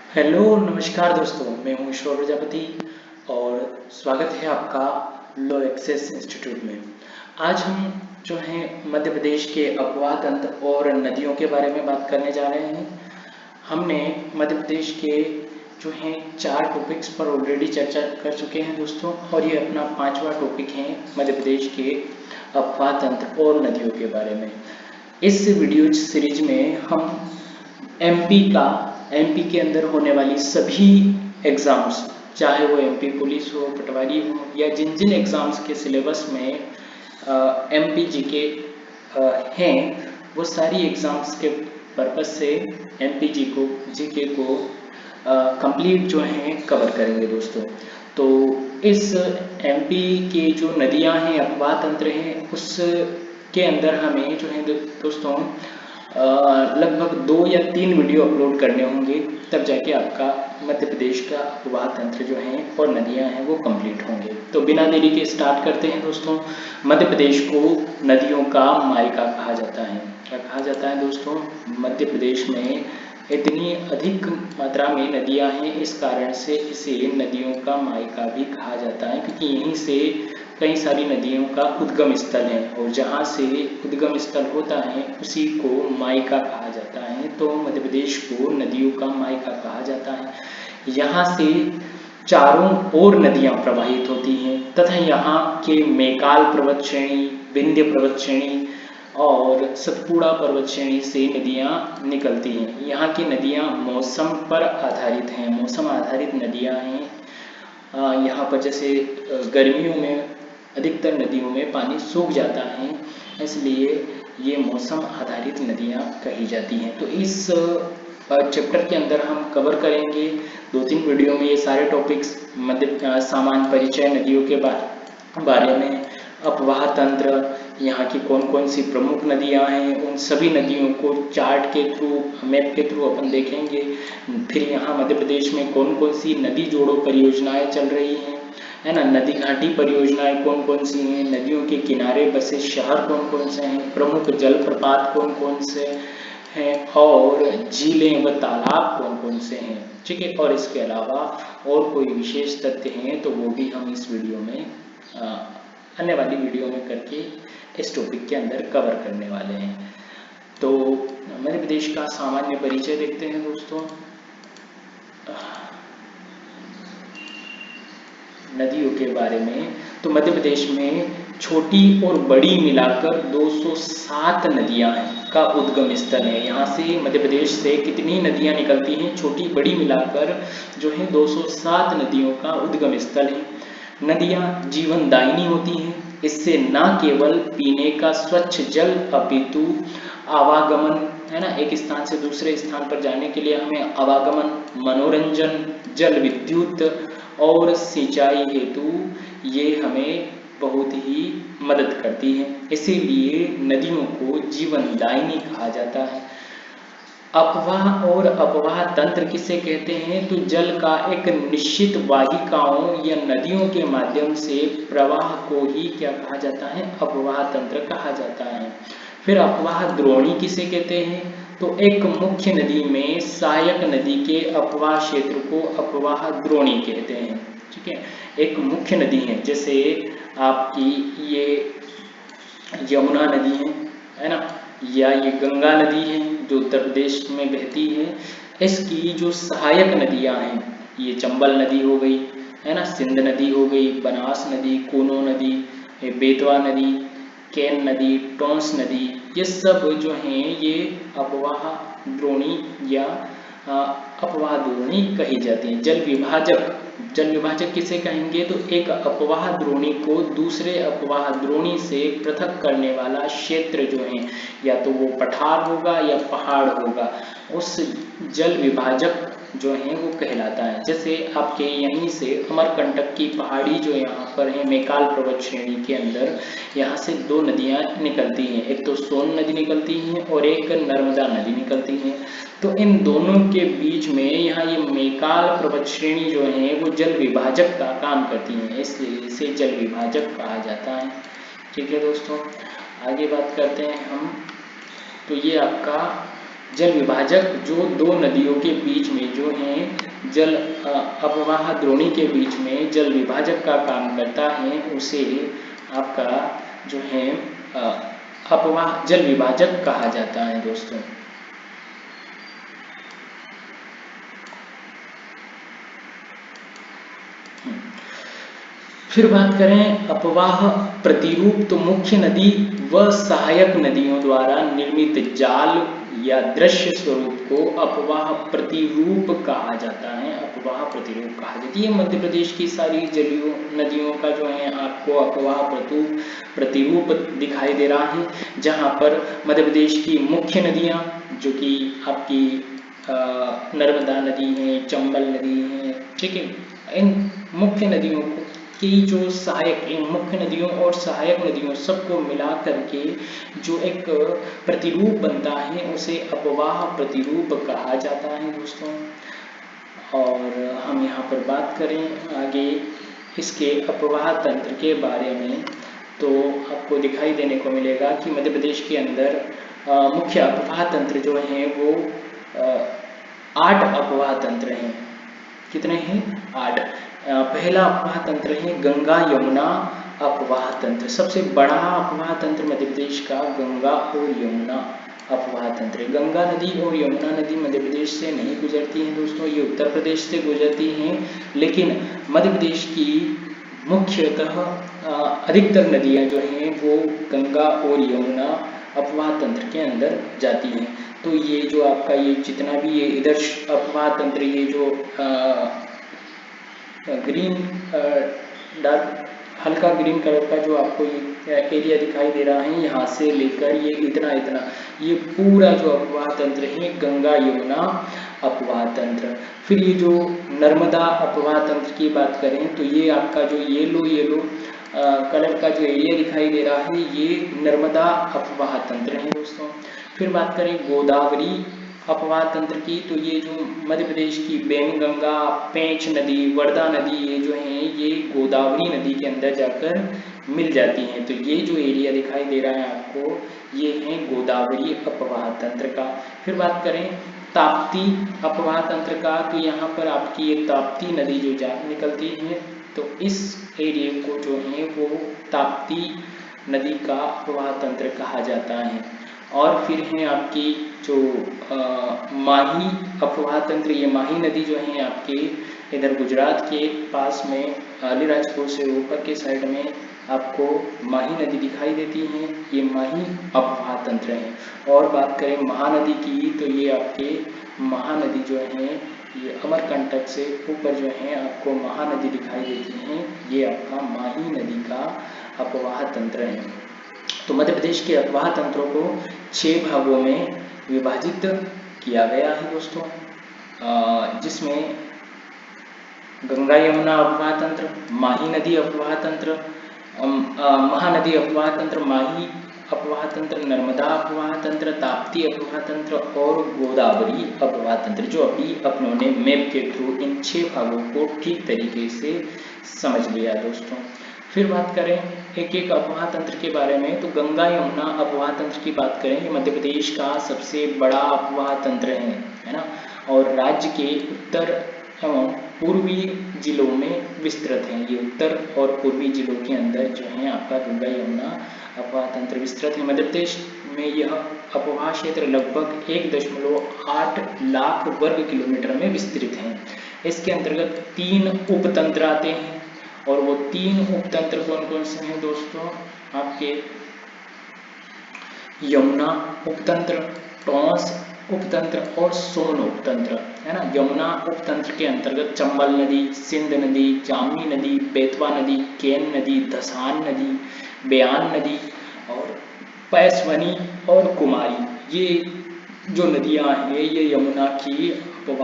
Hello नमस्कार दोस्तों, मैं हूँ ईश्वर प्रजापति और स्वागत है आपका लो एक्सेस इंस्टीट्यूट में। आज हम जो हैं मध्य प्रदेश के अपवाह तंत्र और नदियों के बारे में बात करने जा रहे हैं। हमने मध्य प्रदेश के जो हैं 4 टॉपिक्स पर ऑलरेडी चर्चा कर चुके हैं दोस्तों, और ये अपना 5वां टॉपिक है मध्य प्रदेश के अपवाह तंत्र और नदियों के बारे में। इस वीडियो सीरीज में हम एमपी के अंदर होने वाली सभी एग्ज़ाम्स, चाहे वो एमपी पुलिस हो, पटवारी हो, या जिन जिन एग्ज़ाम्स के सिलेबस में एमपी जीके हैं, वो सारी एग्ज़ाम्स के पर्पस से एमपी जीके को कंप्लीट जो हैं कवर करेंगे दोस्तों। तो इस एमपी के जो नदियां हैं, अपवाह तंत्र हैं, उसके अंदर हमें जो है दोस्तों लगभग 2 या 3 वीडियो अपलोड करने होंगे, तब जाके आपका मध्य प्रदेश का अपवाह तंत्र जो है और नदियां हैं वो कंप्लीट होंगे। तो बिना देरी के स्टार्ट करते हैं दोस्तों। मध्य प्रदेश को नदियों का मायका कहा जाता है। क्या कहा जाता है दोस्तों? मध्य प्रदेश में इतनी अधिक मात्रा में नदियां हैं, इस कारण से इसे नदियों का मायका भी कहा जाता है, क्योंकि यहीं से कई सारी नदियों का उद्गम स्थल है, और जहाँ से उद्गम स्थल होता है उसी को मायका कहा जाता है। तो मध्य प्रदेश को नदियों का मायका कहा जाता है। यहाँ से चारों ओर नदियाँ प्रवाहित होती हैं, तथा यहाँ के मैकाल पर्वत श्रेणी, विंध्य पर्वत श्रेणी और सतपुड़ा पर्वत श्रेणी से नदियाँ निकलती हैं। यहाँ की नदियाँ मौसम पर आधारित हैं, मौसम आधारित नदियाँ हैं। यहाँ पर जैसे गर्मियों में अधिकतर नदियों में पानी सूख जाता है, इसलिए ये मौसम आधारित नदियाँ कही जाती हैं। तो इस चैप्टर के अंदर हम कवर करेंगे 2-3 वीडियो में ये सारे टॉपिक्स, मध्य सामान्य परिचय नदियों के बारे में, अपवाह तंत्र, यहाँ की कौन कौन सी प्रमुख नदियाँ हैं, उन सभी नदियों को चार्ट के थ्रू, मैप के थ्रू अपन देखेंगे। फिर यहाँ मध्य प्रदेश में कौन कौन सी नदी जोड़ो परियोजनाएं चल रही हैं, है ना, नदी घाटी परियोजनाएं कौन कौन सी हैं, नदियों के किनारे बसे शहर कौन कौन से हैं, प्रमुख जलप्रपात कौन कौन से हैं, और झीलें व तालाब कौन कौन से हैं। ठीक है, और इसके अलावा और कोई विशेष तथ्य हैं तो वो भी हम इस वीडियो में आने वाली वीडियो में करके इस टॉपिक के अंदर कवर करने वाले हैं। तो मध्य प्रदेश का सामान्य परिचय देखते हैं दोस्तों। नदियों के बारे में, तो मध्य प्रदेश में छोटी और बड़ी मिलाकर 207 नदियां हैं का उद्गम स्थल है। यहाँ से मध्य प्रदेश से कितनी नदियां निकलती हैं? छोटी बड़ी मिलाकर जो है 207 नदियों का उद्गम स्थल है। नदियां जीवनदायिनी होती हैं। इससे न केवल पीने का स्वच्छ जल अपितु आवागमन, है ना, एक स्थान से दूसरे स्थान पर जाने के लिए हमें आवागमन, मनोरंजन, जल विद्युत और सिंचाई हेतु ये हमें बहुत ही मदद करती है। इसीलिए नदियों को जीवनदायिनी कहा जाता है। अपवाह और अपवाह तंत्र किसे कहते हैं? तो जल का एक निश्चित वाहिकाओं या नदियों के माध्यम से प्रवाह को ही क्या कहा जाता है? अपवाह तंत्र कहा जाता है। फिर अपवाह द्रोणी किसे कहते हैं? तो एक मुख्य नदी में सहायक नदी के अपवाह क्षेत्र को अपवाह द्रोणी कहते हैं। ठीक है, एक मुख्य नदी है, जैसे आपकी ये यमुना नदी है ना, या ये गंगा नदी है जो उत्तर प्रदेश में बहती है। इसकी जो सहायक नदियां हैं, ये चंबल नदी हो गई, है ना, सिंध नदी हो गई, बनास नदी, कूनो नदी, बेतवा नदी, केन नदी, टोंस नदी, ये सब जो हैं ये अपवाह द्रोणी या अपवाह द्रोणी कही जाती हैं। जल विभाजक किसे कहेंगे? तो एक अपवाह द्रोणी को दूसरे अपवाह द्रोणी से पृथक करने वाला क्षेत्र जो है, या तो वो पठार होगा या पहाड़ होगा, उस जल विभाजक जो है वो कहलाता है। जैसे आपके यहीं से अमरकंटक की पहाड़ी जो यहाँ पर है मैकाल पर्वत श्रेणी के अंदर, यहाँ से 2 नदियाँ निकलती हैं, एक तो सोन नदी निकलती है और एक नर्मदा नदी निकलती है। तो इन दोनों के बीच में यहाँ ये मैकाल पर्वत श्रेणी जो है वो जल विभाजक का काम करती है, इसलिए इसे जल विभाजक कहा जाता है। ठीक है दोस्तों, आगे बात करते हैं हम। तो ये आपका जल विभाजक जो दो नदियों के बीच में जो है जल अपवाह द्रोणी के बीच में जल विभाजक का काम करता है, उसे आपका जो है अपवाह जल विभाजक कहा जाता है दोस्तों। फिर बात करें अपवाह प्रतिरूप, तो मुख्य नदी व सहायक नदियों द्वारा निर्मित जाल या दृश्य स्वरूप को अपवाह प्रतिरूप कहा जाता है। अपवाह प्रतिरूप कहा जाता है। मध्य प्रदेश की सारी जलियों नदियों का जो है आपको अपवाह प्रतिरूप दिखाई दे रहा है, जहां पर मध्य प्रदेश की मुख्य नदियां जो कि आपकी नर्मदा नदी है, चंबल नदी है, ठीक है, इन मुख्य नदियों की जो सहायक, इन मुख्य नदियों और सहायक नदियों सबको मिला करके जो एक प्रतिरूप बनता है उसे अपवाह प्रतिरूप कहा जाता है दोस्तों। और हम यहाँ पर बात करें आगे इसके अपवाह तंत्र के बारे में, तो आपको दिखाई देने को मिलेगा कि मध्य प्रदेश के अंदर मुख्य अपवाह तंत्र जो हैं वो 8 अपवाह तंत्र हैं। कितने हैं? 8। पहला अपवाह तंत्र है गंगा यमुना अपवाह तंत्र। सबसे बड़ा अपवाह तंत्र मध्य प्रदेश का गंगा और यमुना अपवाह तंत्र। गंगा नदी और यमुना नदी मध्य प्रदेश से नहीं गुजरती हैं दोस्तों, ये उत्तर प्रदेश से गुजरती हैं, लेकिन मध्य प्रदेश की मुख्यतः अधिकतर नदियां जो हैं वो गंगा और यमुना अपवाह तंत्र के अंदर जाती हैं। तो ये जो आपका ये जितना भी ये इधर अपवाह तंत्र, ये जो ग्रीन डार्क हल्का ग्रीन कलर का जो आपको ये एरिया दिखाई दे रहा है, यहाँ से लेकर ये इतना ये पूरा जो अपवाह तंत्र है गंगा यमुना अपवाह तंत्र। फिर ये जो नर्मदा अपवाह तंत्र की बात करें तो ये आपका जो येलो कलर का जो एरिया दिखाई दे रहा है ये नर्मदा अपवाह तंत्र है दोस्तों। फिर बात करें गोदावरी अपवाह तंत्र की, तो ये जो मध्य प्रदेश की बेनगंगा, पेंच नदी, वर्धा नदी, ये जो हैं ये गोदावरी नदी के अंदर जाकर मिल जाती हैं। तो ये जो एरिया दिखाई दे रहा है आपको, ये है गोदावरी अपवाह तंत्र का। फिर बात करें ताप्ती अपवाह तंत्र का, तो यहाँ पर आपकी ये ताप्ती नदी जो निकलती है, तो इस एरिया को जो है वो ताप्ती नदी का अपवाह तंत्र कहा जाता है। और फिर है आपकी जो माही अपवाह तंत्र। ये माही नदी जो है आपके इधर गुजरात के पास में अलीराजपुर से ऊपर के साइड में आपको माही नदी दिखाई देती है, ये माही अपवाह तंत्र है। और बात करें महानदी की, तो ये आपके महानदी जो है ये अमरकंटक से ऊपर जो है आपको महानदी दिखाई देती है, ये आपका माही नदी का अपवाह तंत्र है। तो मध्य प्रदेश के अपवाह तंत्रों को 6 भागों में विभाजित किया गया है दोस्तों, जिसमें गंगा यमुना अपवाह तंत्र, माही नदी अपवाह तंत्र, महानदी अपवाह तंत्र, माही अपवाह तंत्र, नर्मदा अपवाह तंत्र, ताप्ती अपवाह तंत्र और गोदावरी अपवाह तंत्र, जो अभी अपनों ने मैप के थ्रू इन 6 भागों को ठीक तरीके से समझ लिया दोस्तों। फिर बात करें एक एक अपवाह तंत्र के बारे में, तो गंगा यमुना अपवाह तंत्र की बात करें, ये मध्य प्रदेश का सबसे बड़ा अपवाह तंत्र है ना, और राज्य के उत्तर एवं पूर्वी जिलों में विस्तृत हैं। ये उत्तर और पूर्वी जिलों के अंदर जो है आपका गंगा यमुना अपवाह तंत्र विस्तृत है। मध्य प्रदेश में यह अपवाह क्षेत्र लगभग 1.8 लाख वर्ग किलोमीटर में विस्तृत है। इसके अंतर्गत 3 उपतंत्र आते हैं, और वो 3 उपतंत्र कौन कौन से हैं दोस्तों? आपके यमुना उपतंत्र, टॉन्स उपतंत्र और सोन उपतंत्र, है ना। यमुना उपतंत्र के अंतर्गत चंबल नदी, सिंध नदी, जामनी नदी, बेतवा नदी, केन नदी, धसान नदी, बयान नदी और पैसवनी और कुमारी, ये जो नदियां हैं ये यमुना की उप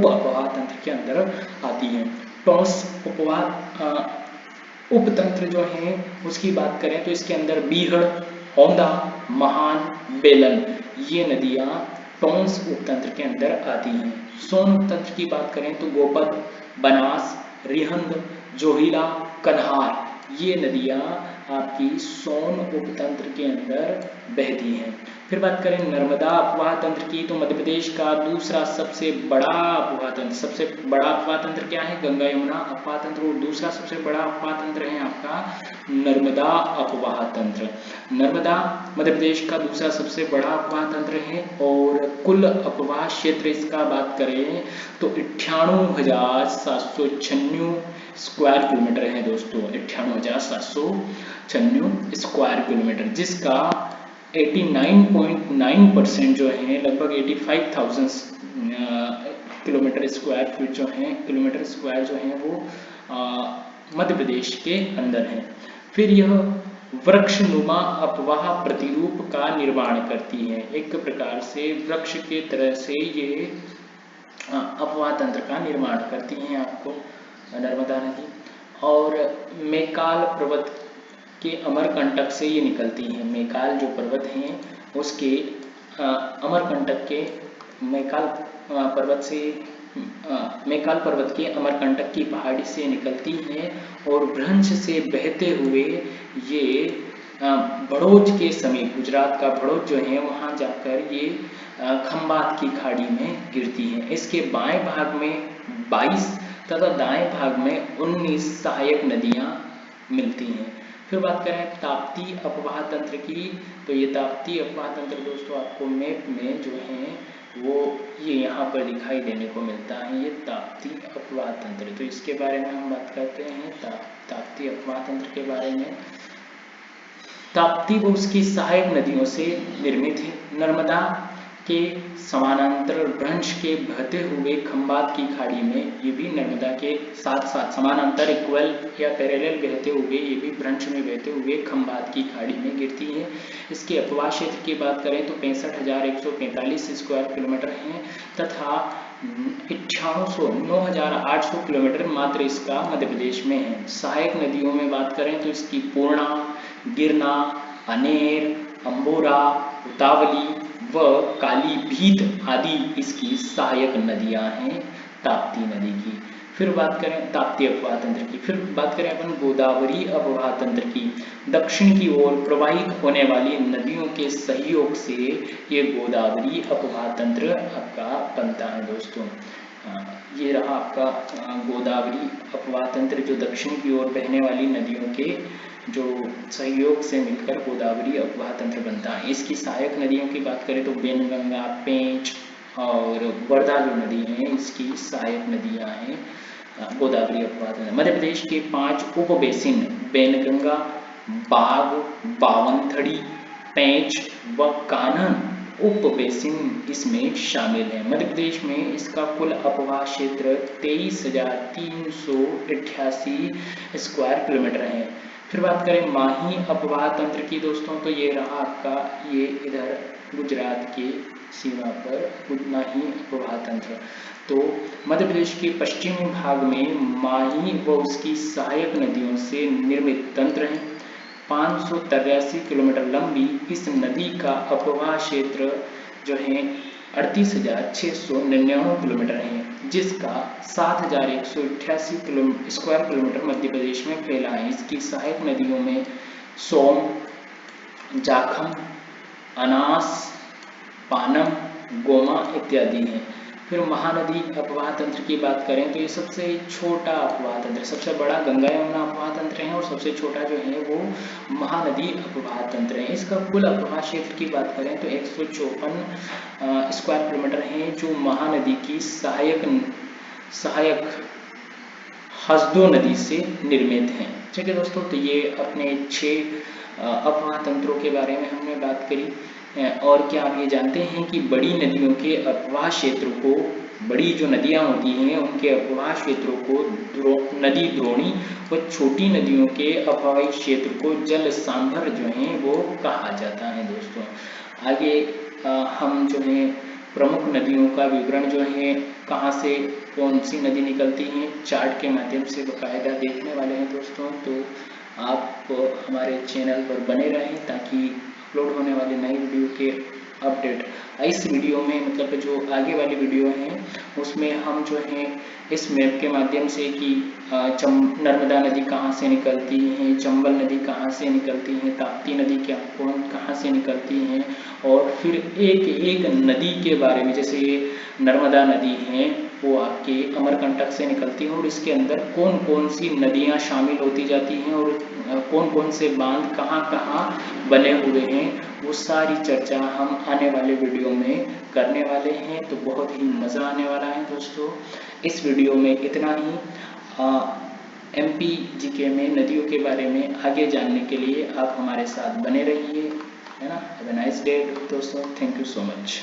अपवाह तंत्र के अंदर आती हैं। टॉन्स उपतंत्र जो है उसकी बात करें तो इसके अंदर बीहड़, औंधा, महान, बेलन, ये नदियां टॉन्स उपतंत्र के अंदर आती हैं। सोन उपतंत्र की बात करें तो गोपद, बनास, रिहंद, जोहिला, कन्हार, ये नदियां आपकी सोन उपतंत्र के अंदर बहती हैं। फिर बात करें नर्मदा अपवाह तंत्र की, तो मध्य प्रदेश का दूसरा सबसे बड़ा अपवाह तंत्र, सबसे बड़ा अपवाह तंत्र क्या है? गंगा यमुना अपवाह तंत्र। और दूसरा सबसे बड़ा अपवाह तंत्र है आपका नर्मदा अपवाह तंत्र। नर्मदा मध्य प्रदेश का दूसरा सबसे बड़ा अपवाह तंत्र है। और कुल अपवाह क्षेत्र इसका बात करें तो 98,796 स्क्वायर किलोमीटर है दोस्तों, 98,796 स्क्वायर किलोमीटर, जिसका 89.9% जो है, लगभग 85,000 किलोमीटर स्क्वायर फीट जो है, किलोमीटर स्क्वायर जो है वो मध्य प्रदेश के अंदर है। फिर यह वृक्षनुमा अपवाह प्रतिरूप का निर्माण करती है। एक प्रकार से वृक्ष के तरह से ये अपवाह तंत्र का निर्माण करती हैं आपको नर्मदा नदी। और मैकाल पर्वत के अमरकंटक से ये निकलती हैं। मैकाल जो पर्वत हैं उसके अमरकंटक के मैकाल पर्वत के अमरकंटक की पहाड़ी से निकलती हैं और भ्रंश से बहते हुए ये भड़ोच के समीप, गुजरात का भड़ोच जो है वहाँ जाकर ये खंबात की खाड़ी में गिरती है। इसके बाएं भाग में 22 तथा दाएं भाग में 19 सहायक नदियाँ मिलती हैं। फिर बात करें ताप्ती अपवाह तंत्र की, तो ये ताप्ती अपवाह तंत्र दोस्तों आपको मैप में जो है वो ये यहाँ पर दिखाई देने को मिलता है, ये ताप्ती अपवाह तंत्र। तो इसके बारे में हम बात करते हैं ताप्ती अपवाह तंत्र के बारे में। ताप्ती व उसकी सहायक नदियों से निर्मित है। नर्मदा के समानांतर भ्रंश के बहते हुए खंबात की खाड़ी में, ये भी नर्मदा के साथ साथ समानांतर इक्वल या पैरेलल बहते हुए, ये भी भ्रंश में बहते हुए खंबात की खाड़ी में गिरती है। इसके अपवाह क्षेत्र की बात करें तो 65,145 स्क्वायर किलोमीटर हैं तथा 9,800 किलोमीटर मात्र इसका मध्य प्रदेश में है। सहायक नदियों में बात करें तो इसकी पूर्णा, गिरना, अनेर, अंबोरा, उतावली व कालीभीत आदि इसकी सहायक नदियां हैं ताप्ती नदी की। फिर बात करें ताप्ती अपवाह तंत्र की, फिर बात करें अपन गोदावरी अपवाह तंत्र की। दक्षिण की ओर प्रवाहित होने वाली नदियों के सहयोग से ये गोदावरी अपवाह तंत्र आपका बनता है दोस्तों। ये रहा आपका गोदावरी अपवाह तंत्र, जो दक्षिण की ओर बहने वाली नदियों के जो सहयोग से मिलकर गोदावरी अपवाह तंत्र बनता है। इसकी सहायक नदियों की बात करें तो बेनगंगा, पेंच और वर्धा जो नदी है, इसकी सहायक नदियां हैं गोदावरी अपवाह तंत्र। मध्य प्रदेश के 5 उप बेसिन बेनगंगा, बाग, बावनथड़ी, पेंच व कान्ह उप बेसिन इसमें शामिल है। मध्य प्रदेश में इसका कुल अपवाह क्षेत्र 23,388 स्क्वायर किलोमीटर है। फिर बात करें माही अपवाह तंत्र की दोस्तों, तो ये रहा आपका, ये इधर गुजरात के सीमा पर माही अपवाह तंत्र। तो मध्य प्रदेश के पश्चिमी भाग में माही व उसकी सहायक नदियों से निर्मित तंत्र है। 583 किलोमीटर लंबी इस नदी का अपवाह क्षेत्र जो है 38,699 किलोमीटर है, जिसका 7,188 स्क्वायर किलोमीटर मध्य प्रदेश में फैला है। इसकी सहायक नदियों में सोम, जाखम, अनास, पानम, गोमा इत्यादि हैं। फिर महानदी अपवाह तंत्र की बात करें तो ये सबसे छोटा अपवाह तंत्र, सबसे बड़ा गंगा यमुना अपवाह तंत्र है और सबसे छोटा जो है वो महानदी अपवाह तंत्र है। इसका कुल अपवाह क्षेत्र की बात करें तो 154 स्क्वायर किलोमीटर है, जो महानदी की सहायक हसदो नदी से निर्मित हैं। ठीक है दोस्तों, तो ये अपने 6 अपवाह तंत्रों के बारे में हमने बात करी। और क्या आप ये जानते हैं कि बड़ी नदियों के अपवाह क्षेत्र को, बड़ी जो नदियां होती हैं उनके अपवाह क्षेत्रों को नदी द्रोणी व छोटी नदियों के अपवाही क्षेत्र को जल सांभर जो है वो कहा जाता है दोस्तों। आगे हम जो है प्रमुख नदियों का विवरण जो है, कहाँ से कौन सी नदी निकलती हैं, चार्ट के माध्यम से बाकायदा देखने वाले हैं दोस्तों। तो आप हमारे चैनल पर बने रहें ताकि अपलोड होने वाले नई वीडियो के अपडेट। इस वीडियो में मतलब जो आगे वाली वीडियो है उसमें हम जो है इस मैप के माध्यम से कि नर्मदा नदी कहाँ से निकलती है, चंबल नदी कहाँ से निकलती है, ताप्ती नदी कहाँ से निकलती हैं, और फिर एक एक नदी के बारे में, जैसे ये नर्मदा नदी है वो आपके अमरकंटक से निकलती है और इसके अंदर कौन कौन सी नदियाँ शामिल होती जाती हैं और कौन कौन से बांध कहाँ कहाँ बने हुए हैं, वो सारी चर्चा हम आने वाले वीडियो में करने वाले हैं। तो बहुत ही मज़ा आने वाला है दोस्तों। इस वीडियो में इतना ही। एमपी जीके में नदियों के बारे में आगे जानने के लिए आप हमारे साथ बने रहिए, है ना। हैव अ नाइस डे दोस्तों, थैंक यू सो मच।